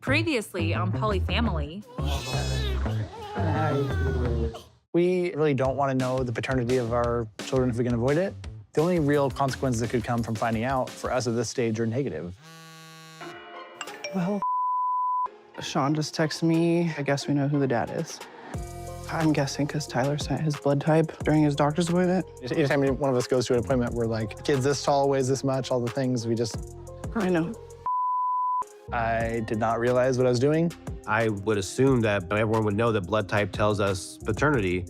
Previously on Polifamily. We really don't want to know the paternity of our children if we can avoid it. The only real consequences that could come from finding out for us at this stage are negative. Well, Sean just texted me. I guess we know who the dad is. I'm guessing because Tyler sent his blood type during his doctor's appointment. Anytime one of us goes to an appointment, we're like, kid's this tall, weighs this much, all the things, we just... I know. I did not realize what I was doing. I would assume that everyone would know that blood type tells us paternity.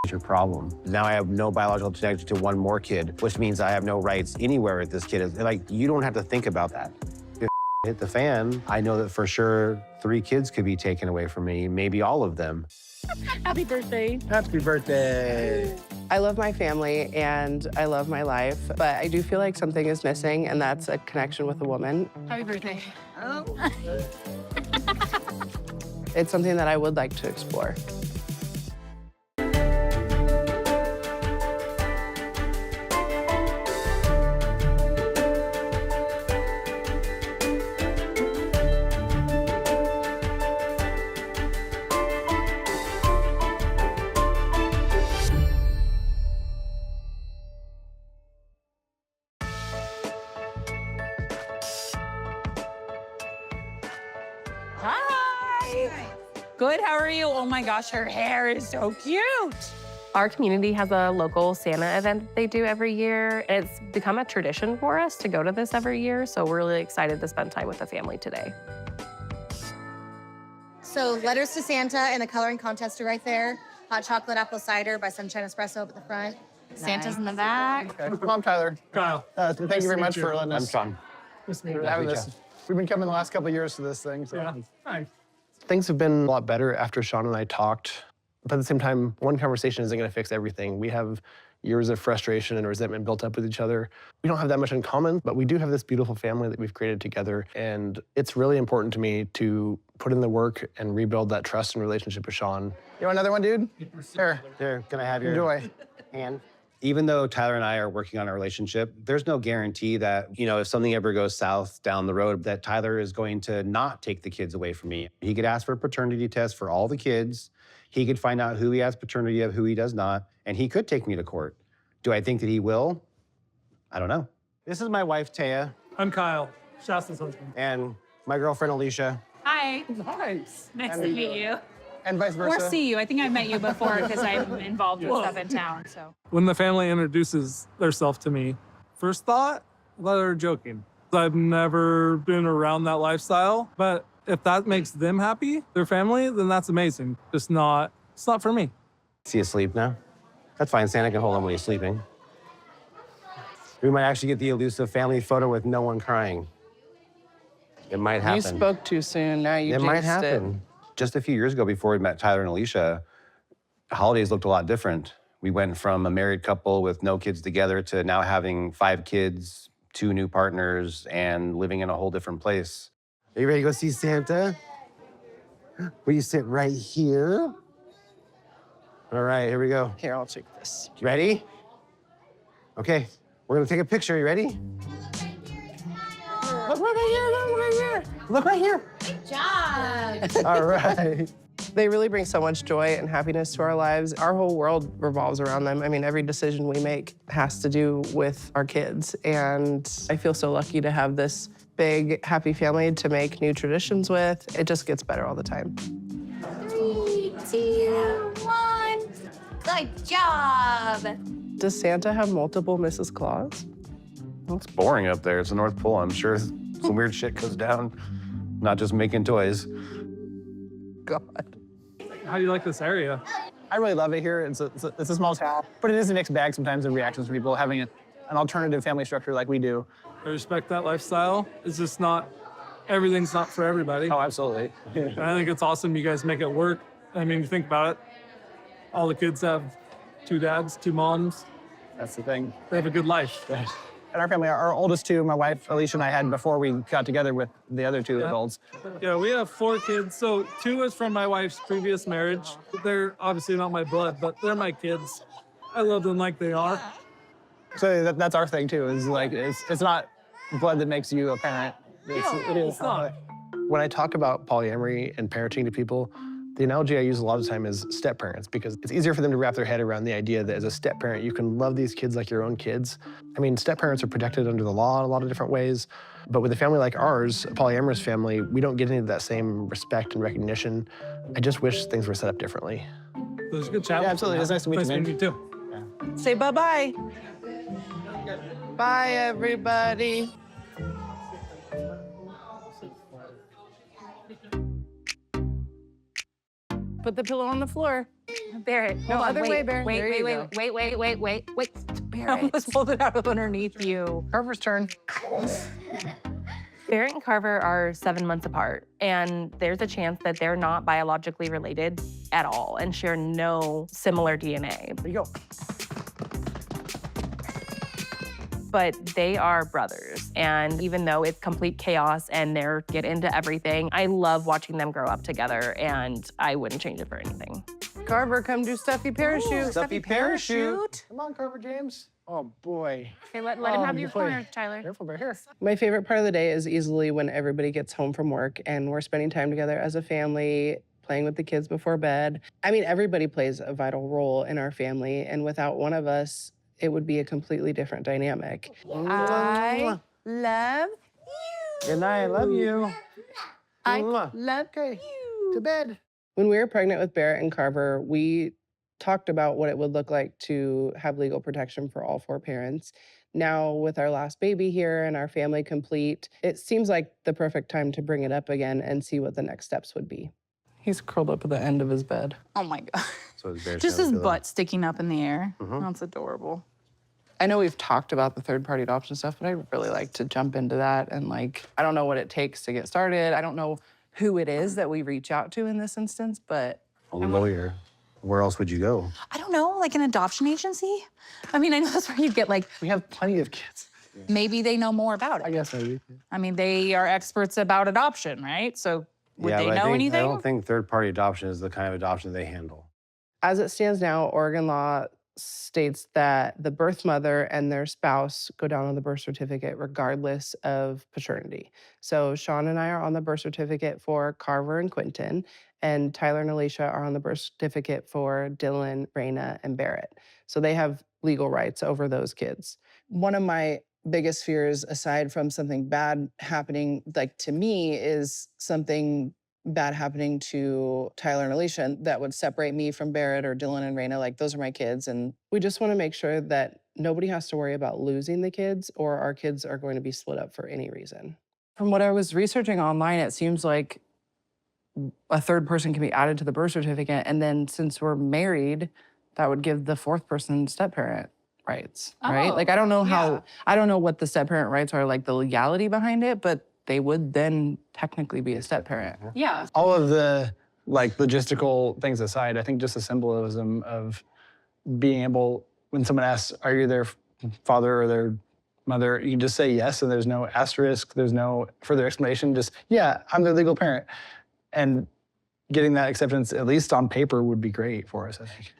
It's your problem. Now I have no biological connection to one more kid, which means I have no rights anywhere with this kid. Like, you don't have to think about that. If hit the fan, I know that for sure 3 kids could be taken away from me, maybe all of them. Happy birthday. Happy birthday. I love my family and I love my life, but I do feel like something is missing, and that's a connection with a woman. Happy birthday. Oh. It's something that I would like to explore. Hi. Good, how are you? Oh my gosh, her hair is so cute. Our community has a local Santa event that they do every year. It's become a tradition for us to go to this every year, so we're really excited to spend time with the family today. So letters to Santa and the coloring contest are right there. Hot chocolate apple cider by Sunshine Espresso up at the front. Santa's in the back. Okay. I'm Tyler. Kyle. Thank you very much for letting us. I'm Sean. Having this. We've been coming the last couple of years to this thing. So. Yeah. Hi. Things have been a lot better after Sean and I talked. But at the same time, one conversation isn't going to fix everything. We have years of frustration and resentment built up with each other. We don't have that much in common, but we do have this beautiful family that we've created together. And it's really important to me to put in the work and rebuild that trust and relationship with Sean. You want another one, dude? Here. Here, can I have your Enjoy. hand? Even though Tyler and I are working on a relationship, there's no guarantee that, if something ever goes south down the road, that Tyler is going to not take the kids away from me. He could ask for a paternity test for all the kids. He could find out who he has paternity of, who he does not, and he could take me to court. Do I think that he will? I don't know. This is my wife, Taya, I'm Kyle, Shasta's husband. and my girlfriend, Alysia. Hi. Nice. Nice to meet you. And vice versa. Or see you. I think I've met you before because I'm involved with stuff in town, so. When the family introduces themselves to me, first thought, well, they're joking. I've never been around that lifestyle, but if that makes them happy, their family, then that's amazing. It's not for me. Is he asleep now? That's fine, Santa can hold him when he's sleeping. We might actually get the elusive family photo with no one crying. It might happen. You spoke too soon. Now you It jinxed might happen. Just a few years ago, before we met Tyler and Alysia, holidays looked a lot different. We went from a married couple with no kids together to now having 5 kids, 2 new partners, and living in a whole different place. Are you ready to go see Santa? Will you sit right here? All right, here we go. Here, I'll take this. Ready? Okay, we're gonna take a picture. You ready? Look right here, look right here. Look right here. Good job. All right. They really bring so much joy and happiness to our lives. Our whole world revolves around them. I mean, every decision we make has to do with our kids. And I feel so lucky to have this big, happy family to make new traditions with. It just gets better all the time. 3, 2, 1. Good job. Does Santa have multiple Mrs. Claus? Well, it's boring up there. It's the North Pole. I'm sure some weird shit goes down. Not just making toys. God. How do you like this area? I really love it here. It's a small town, but it is a mixed bag sometimes of reactions from people having an alternative family structure like we do. I respect that lifestyle. It's just everything's not for everybody. Oh, absolutely. And I think it's awesome you guys make it work. I mean, you think about it. All the kids have 2 dads, 2 moms. That's the thing. They have a good life. In our family, our oldest 2, my wife, Alysia, and I had before we got together with the other 2 adults. Yeah, we have 4 kids. So 2 is from my wife's previous marriage. They're obviously not my blood, but they're my kids. I love them like they are. So that's our thing too, is like, it's not blood that makes you a parent. It is. It's not. When I talk about polyamory and parenting to people, the analogy I use a lot of the time is step parents, because it's easier for them to wrap their head around the idea that as a step parent, you can love these kids like your own kids. I mean, step parents are protected under the law in a lot of different ways, but with a family like ours, a polyamorous family, we don't get any of that same respect and recognition. I just wish things were set up differently. It was a good chat. Yeah, absolutely. It was nice to meet you, man. Nice to meet you too. Say bye-bye. Bye, everybody. Put the pillow on the floor. Barrett, no, other wait, way, Barrett. Wait, There wait, you wait, go. wait. Barrett. I almost pulled it out of underneath you. Carver's turn. Barrett and Carver are 7 months apart, and there's a chance that they're not biologically related at all and share no similar DNA. There you go. But they are brothers, and even though it's complete chaos and they're get into everything, I love watching them grow up together, and I wouldn't change it for anything. Carver, come do stuffy parachute. Stuffy parachute. Come on, Carver James. Oh, boy. Okay, let him have your boy. corner, Tyler. Careful, bear here. My favorite part of the day is easily when everybody gets home from work and we're spending time together as a family, playing with the kids before bed. I mean, everybody plays a vital role in our family, and without one of us, it would be a completely different dynamic. I love Good night. I love you. I Mwah. love Okay, to bed. When we were pregnant with Barrett and Carver, we talked about what it would look like to have legal protection for all 4 parents. Now, with our last baby here and our family complete, it seems like the perfect time to bring it up again and see what the next steps would be. He's curled up at the end of his bed. Oh my God. So it's very Just his similar to butt sticking up in the air. That's adorable. I know we've talked about the third-party adoption stuff, but I'd really like to jump into that. And I don't know what it takes to get started. I don't know who it is that we reach out to in this instance, but a lawyer. Where else would you go? I don't know, like an adoption agency? I mean, I know that's where you get We have plenty of kids. maybe they know more about it. I guess maybe. I mean, they are experts about adoption, right? So would they but know I anything? don't think third-party adoption is the kind of adoption they handle. as it stands now, Oregon law states that the birth mother and their spouse go down on the birth certificate regardless of paternity. So Sean and I are on the birth certificate for Carver and Quentin, and Tyler and Alysia are on the birth certificate for Dylan, Raina, and Barrett. So they have legal rights over those kids. One of my biggest fears, aside from something bad happening, like to me, is something bad happening to Tyler and Alysia that would separate me from Barrett or Dylan and Raina. Like, those are my kids. And we just want to make sure that nobody has to worry about losing the kids, or our kids are going to be split up for any reason. From what I was researching online, it seems like a third person can be added to the birth certificate. And then since we're married, that would give the fourth person step-parent rights, right? Oh, Like, I don't know how, yeah. I don't know what the step-parent rights are, like the legality behind it, but they would then technically be a step-parent. Yeah. All of the logistical things aside, I think just the symbolism of being able, when someone asks, are you their father or their mother, you can just say yes, and there's no asterisk, there's no further explanation, just, yeah, I'm their legal parent. And getting that acceptance, at least on paper, would be great for us, I think.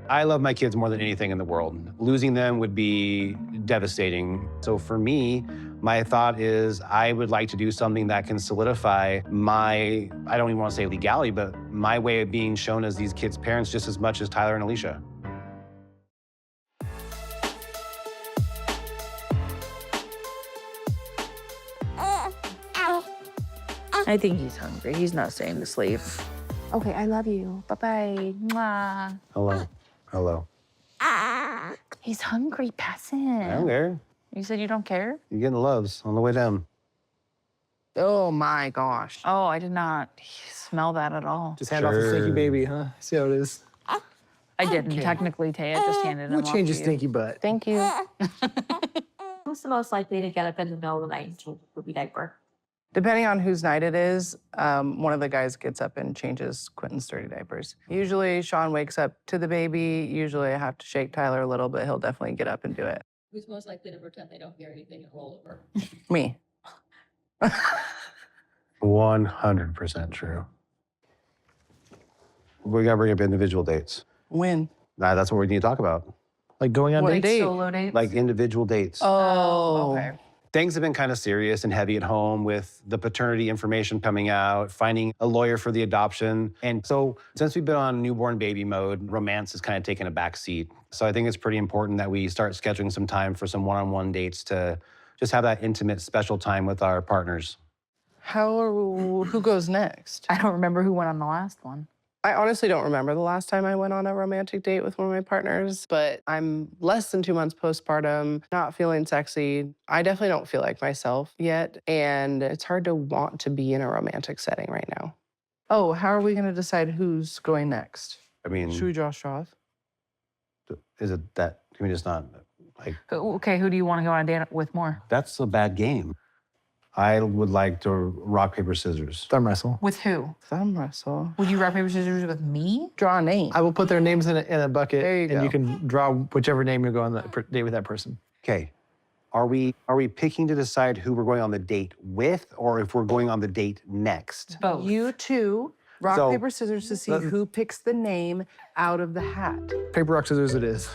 I love my kids more than anything in the world. Losing them would be devastating. So for me, my thought is I would like to do something that can solidify my, I don't even want to say legality, but my way of being shown as these kids' parents just as much as Tyler and Alysia. I think he's hungry. He's not staying to sleep. Okay, I love you. Bye-bye. Mwah. Hello. Hello. He's hungry. Pass him. I don't care. You said you don't care? You're getting loves on the way down. Oh my gosh. Oh, I did not smell that at all. Just hand off the stinky baby, huh? See how it is? I didn't. Technically, Taya just handed him We'll off change to his you. stinky butt. Thank you. Who's the most likely to get up in the middle of the night and change a poopy diaper? Depending on whose night it is, one of the guys gets up and changes Quentin's dirty diapers. Usually Sean wakes up to the baby. Usually I have to shake Tyler a little, but he'll definitely get up and do it. Who's most likely to pretend they don't hear anything and roll over? Me. 100% true. We gotta bring up individual dates. When? Nah, that's what we need to talk about. Like going on What dates? date? Solo dates? Like individual dates. Oh. Okay. Things have been kind of serious and heavy at home with the paternity information coming out, finding a lawyer for the adoption. And so since we've been on newborn baby mode, romance has kind of taken a back seat. So I think it's pretty important that we start scheduling some time for some one-on-one dates to just have that intimate, special time with our partners. Who goes next? I don't remember who went on the last one. I honestly don't remember the last time I went on a romantic date with one of my partners, but I'm less than 2 months postpartum, not feeling sexy. I definitely don't feel like myself yet, and it's hard to want to be in a romantic setting right now. Oh, how are we going to decide who's going next? I mean, Should we draw straws? is it that, can we just not, like, Okay, who do you want to go on a date with more? that's a bad game. I would like to rock, paper, scissors. Thumb wrestle. With who? Thumb wrestle. Would you rock, paper, scissors with me? Draw a name. I will put their names in a bucket, There you and go. you can draw whichever name you go on that date with that person. Okay. Are we picking to decide who we're going on the date with, or if we're going on the date next? Both. You two rock, So- paper, scissors to see who picks the name out of the hat. Paper, rock, scissors it is.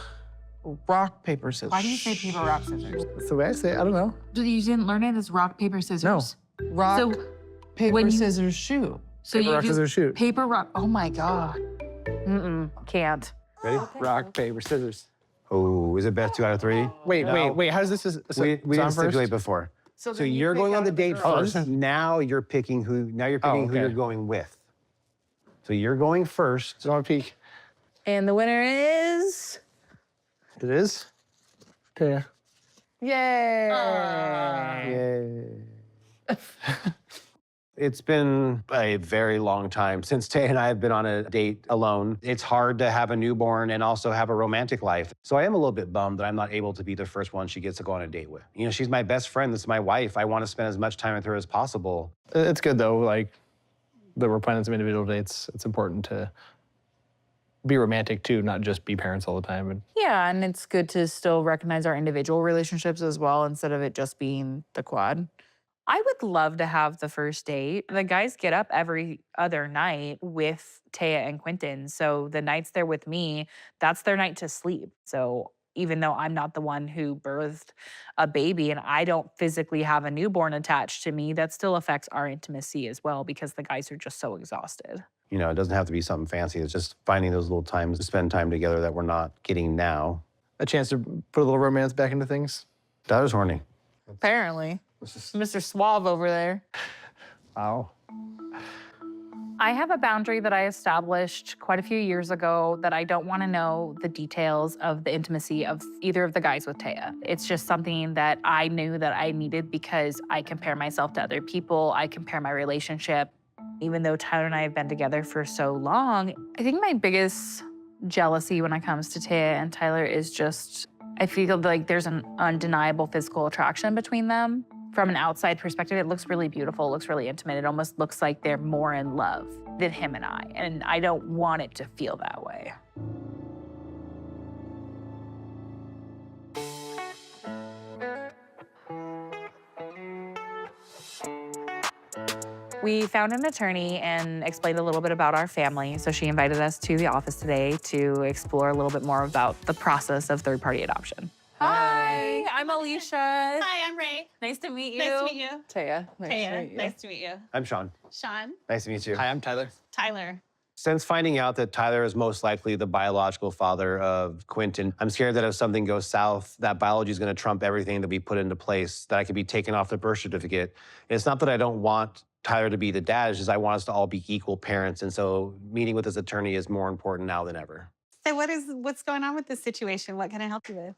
Rock, paper, scissors. Why do you say paper, rock, scissors? That's the way I say it. I don't know. You didn't learn it as rock, paper, scissors? Rock, So paper, when you- scissors, shoot. So Paper, you rock, do scissors, shoot. paper, rock. Oh my God. Can't. Ready? Rock, paper, scissors. Oh, is it best 2 out of 3? Wait, No. wait. How does this? So, We it's didn't on stipulate first? before. So then you you're pick going on out the of the date girls. first. Now you're picking who. Now you're picking who okay. you're going with. So you're going first. So I want to peek. And the winner is. It is. Taya. Yay! Yay. It's been a very long time since Taya and I have been on a date alone. It's hard to have a newborn and also have a romantic life. So I am a little bit bummed that I'm not able to be the first one she gets to go on a date with. You know, she's my best friend. This is my wife. I want to spend as much time with her as possible. It's good though, like that we're planning some individual dates. It's important to be romantic too, not just be parents all the time. And Yeah, and it's good to still recognize our individual relationships as well instead of it just being the quad. I would love to have the first date. The guys get up every other night with Taya and Quentin. So the nights they're with me, that's their night to sleep. So even though I'm not the one who birthed a baby and I don't physically have a newborn attached to me, that still affects our intimacy as well because the guys are just so exhausted. You know, it doesn't have to be something fancy. It's just finding those little times to spend time together that we're not getting now. a chance to put a little romance back into things. Tyler's horny. Apparently. Mr. Suave over there. Wow. I have a boundary that I established quite a few years ago that I don't want to know the details of the intimacy of either of the guys with Taya. It's just something that I knew that I needed because I compare myself to other people. I compare my relationship. Even though Tyler and I have been together for so long, I think my biggest jealousy when it comes to Taya and Tyler is just, I feel like there's an undeniable physical attraction between them. From an outside perspective, it looks really beautiful, it looks really intimate. It almost looks like they're more in love than him and I don't want it to feel that way. We found an attorney and explained a little bit about our family. So she invited us to the office today to explore a little bit more about the process of third-party adoption. Hi, I'm Alysia. Hi, I'm Ray. Nice to meet you. Nice to meet you. Taya, nice to meet Taya, you. nice to meet you. I'm Sean. Sean, Nice to meet you. Hi, I'm Tyler. Tyler. Since finding out that Tyler is most likely the biological father of Quentin, I'm scared that if something goes south, that biology is going to trump everything that we put into place, that I could be taken off the birth certificate. And it's not that I don't want Tyler to be the dad, it's just I want us to all be equal parents. And so meeting with this attorney is more important now than ever. So what's going on with this situation? What can I help you with?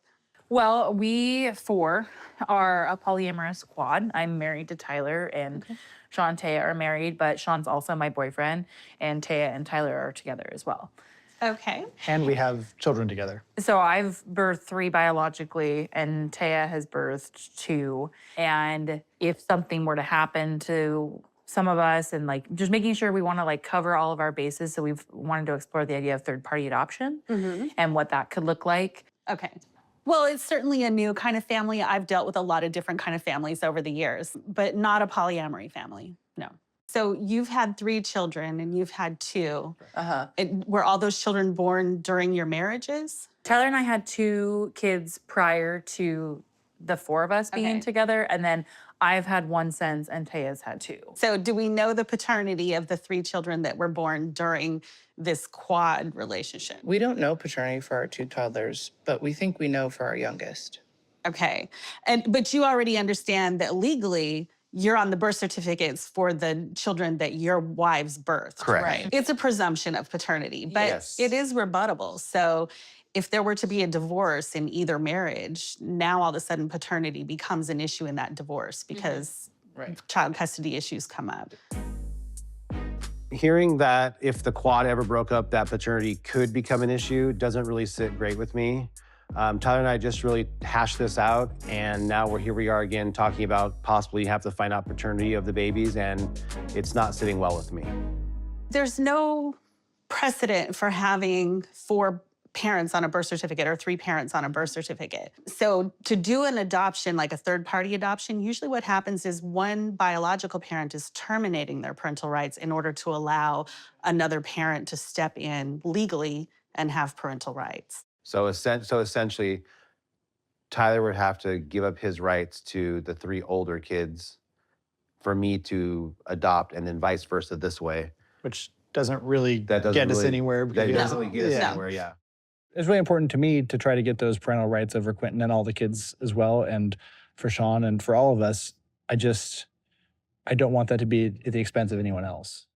Well, we four are a polyamorous quad. I'm married to Tyler, and Sean and Taya are married, but Sean's also my boyfriend, and Taya and Tyler are together as well. Okay. And we have children together. So I've birthed 3 biologically, and Taya has birthed 2. And if something were to happen to some of us, and like just making sure we want to like cover all of our bases, so we've wanted to explore the idea of third-party adoption and what that could look like. Okay. Well, it's certainly a new kind of family. I've dealt with a lot of different kind of families over the years, but not a polyamory family, no. So you've had 3 children and you've had 2. Uh-huh. Were all those children born during your marriages? Tyler and I had 2 kids prior to the four of us being Okay. together. And then I've had one since, and Taya's had two. So do we know the paternity of the 3 children that were born during this quad relationship? We don't know paternity for our 2 toddlers, but we think we know for our youngest. Okay. But you already understand that legally you're on the birth certificates for the children that your wives birthed. Correct. Right. It's a presumption of paternity, but Yes. it is rebuttable. So if there were to be a divorce in either marriage, now all of a sudden paternity becomes an issue in that divorce because Right. child custody issues come up. Hearing that if the quad ever broke up, that paternity could become an issue doesn't really sit great with me. Tyler and I just really hashed this out, and now here we are again talking about possibly have to find out paternity of the babies, and it's not sitting well with me. There's no precedent for having 4 parents on a birth certificate or 3 parents on a birth certificate. So to do an adoption, like a third-party adoption, usually what happens is one biological parent is terminating their parental rights in order to allow another parent to step in legally and have parental rights. So essentially, Tyler would have to give up his rights to the 3 older kids for me to adopt, and then vice versa this way. Which doesn't really That doesn't get us really- anywhere. That Because he doesn't doesn't- really get us yeah. anywhere, yeah. It's really important to me to try to get those parental rights over Quentin and all the kids as well. And for Sean and for all of us, I don't want that to be at the expense of anyone else.